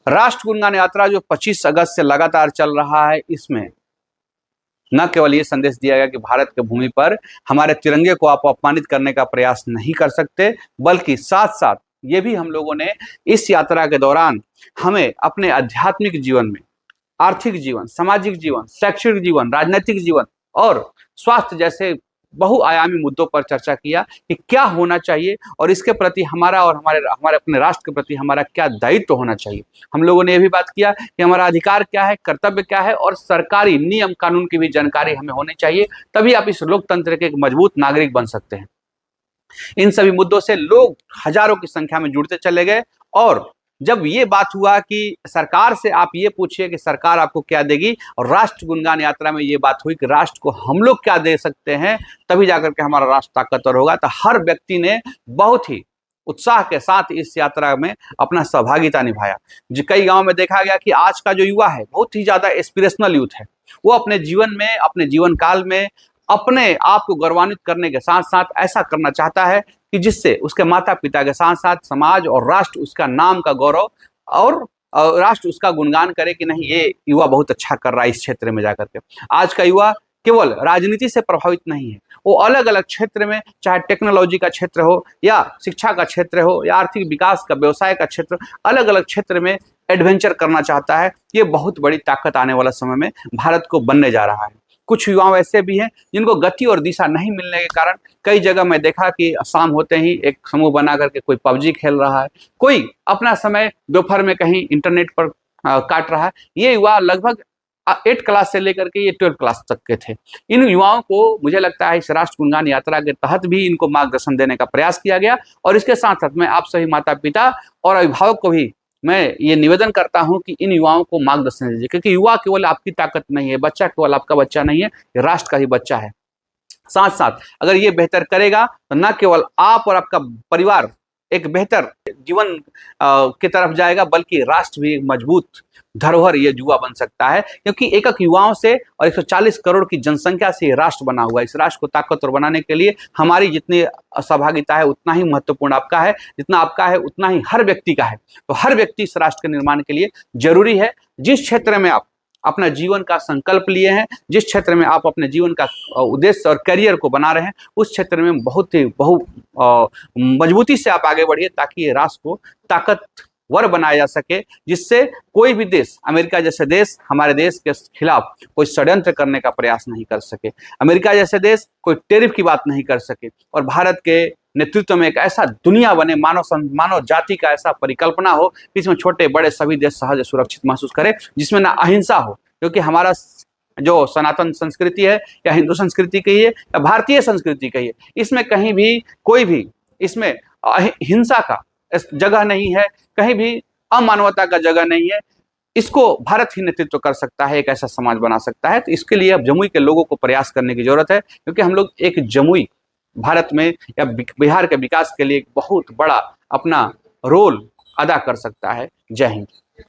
राष्ट्र गुणगान यात्रा जो 25 अगस्त से लगातार चल रहा है, इसमें न केवल ये संदेश दिया गया कि भारत की भूमि पर हमारे तिरंगे को आप अपमानित करने का प्रयास नहीं कर सकते, बल्कि साथ साथ ये भी हम लोगों ने इस यात्रा के दौरान हमें अपने आध्यात्मिक जीवन में, आर्थिक जीवन, सामाजिक जीवन, शैक्षणिक जीवन, राजनीतिक जीवन और स्वास्थ्य जैसे बहुआयामी मुद्दों पर चर्चा किया कि क्या होना चाहिए और इसके प्रति हमारा और हमारे हमारे अपने राष्ट्र के प्रति हमारा क्या दायित्व होना चाहिए। हम लोगों ने यह भी बात किया कि हमारा अधिकार क्या है, कर्तव्य क्या है और सरकारी नियम कानून की भी जानकारी हमें होनी चाहिए, तभी आप इस लोकतंत्र के एक मजबूत नागरिक बन सकते हैं। इन सभी मुद्दों से लोग हजारों की संख्या में जुड़ते चले गए और जब ये बात हुआ कि सरकार से आप ये पूछिए कि सरकार आपको क्या देगी, और राष्ट्र गुणगान यात्रा में ये बात हुई कि राष्ट्र को हम लोग क्या दे सकते हैं, तभी जाकर के हमारा राष्ट्र ताकतवर होगा। तो हर व्यक्ति ने बहुत ही उत्साह के साथ इस यात्रा में अपना सहभागिता निभाया। जो कई गांव में देखा गया कि आज का जो युवा है बहुत ही ज्यादा एस्पिरेशनल यूथ है, वो अपने जीवन में, अपने जीवन काल में अपने आप को गौरवान्वित करने के साथ साथ ऐसा करना चाहता है कि जिससे उसके माता पिता के साथ साथ समाज और राष्ट्र उसका नाम का गौरव और राष्ट्र उसका गुणगान करे कि नहीं, ये युवा बहुत अच्छा कर रहा है इस क्षेत्र में जाकर के। आज का युवा केवल राजनीति से प्रभावित नहीं है, वो अलग अलग क्षेत्र में, चाहे टेक्नोलॉजी का क्षेत्र हो या शिक्षा का क्षेत्र हो या आर्थिक विकास का, व्यवसाय का क्षेत्र, अलग अलग क्षेत्र में एडवेंचर करना चाहता है। ये बहुत बड़ी ताकत आने वाला समय में भारत को बनने जा रहा है। कुछ युवा ऐसे भी हैं जिनको गति और दिशा नहीं मिलने के कारण कई जगह मैं देखा कि शाम होते ही एक समूह बना करके कोई पबजी खेल रहा है, कोई अपना समय दोपहर में कहीं इंटरनेट पर काट रहा है। ये युवा लगभग 8 क्लास से लेकर के ये 12 क्लास तक के थे। इन युवाओं को मुझे लगता है इस राष्ट्र गुणगान यात्रा के तहत भी इनको मार्गदर्शन देने का प्रयास किया गया और इसके साथ साथ मैं आप सभी माता पिता और अभिभावक को भी मैं ये निवेदन करता हूं कि इन युवाओं को मार्गदर्शन दीजिए, क्योंकि युवा केवल आपकी ताकत नहीं है, बच्चा केवल आपका बच्चा नहीं है, ये राष्ट्र का ही बच्चा है। साथ साथ अगर ये बेहतर करेगा तो न केवल आप और आपका परिवार एक बेहतर जीवन की तरफ जाएगा, बल्कि राष्ट्र भी एक मजबूत धरोहर ये युवा बन सकता है, क्योंकि एक युवाओं से और 140 करोड़ की जनसंख्या से ये राष्ट्र बना हुआ है। इस राष्ट्र को ताकतवर बनाने के लिए हमारी जितनी सहभागिता है उतना ही महत्वपूर्ण आपका है, जितना आपका है उतना ही हर व्यक्ति का है। तो हर व्यक्ति इस राष्ट्र के निर्माण के लिए जरूरी है। जिस क्षेत्र में आप अपना जीवन का संकल्प लिए हैं, जिस क्षेत्र में आप अपने जीवन का उद्देश्य और करियर को बना रहे हैं, उस क्षेत्र में बहुत मजबूती से आप आगे बढ़िए, ताकि ये राष्ट्र को ताकतवर बनाया जा सके, जिससे कोई भी देश, अमेरिका जैसे देश हमारे देश के खिलाफ कोई षड्यंत्र करने का प्रयास नहीं कर सके, अमेरिका जैसे देश कोई टेरिफ की बात नहीं कर सके, और भारत के नेतृत्व में एक ऐसा दुनिया बने, मानव जाति का ऐसा परिकल्पना हो कि इसमें छोटे बड़े सभी देश सहज सुरक्षित महसूस करें, जिसमें ना अहिंसा हो, क्योंकि हमारा जो सनातन संस्कृति है या हिंदू संस्कृति कहिए या भारतीय संस्कृति कहिए, इसमें कहीं भी कोई भी इसमें हिंसा का जगह नहीं है, कहीं भी अमानवता का जगह नहीं है। इसको भारत ही नेतृत्व कर सकता है, एक ऐसा समाज बना सकता है। तो इसके लिए अब जमुई के लोगों को प्रयास करने की जरूरत है, क्योंकि हम लोग एक जमुई भारत में या बिहार के विकास के लिए एक बहुत बड़ा अपना रोल अदा कर सकता है। जय हिंद।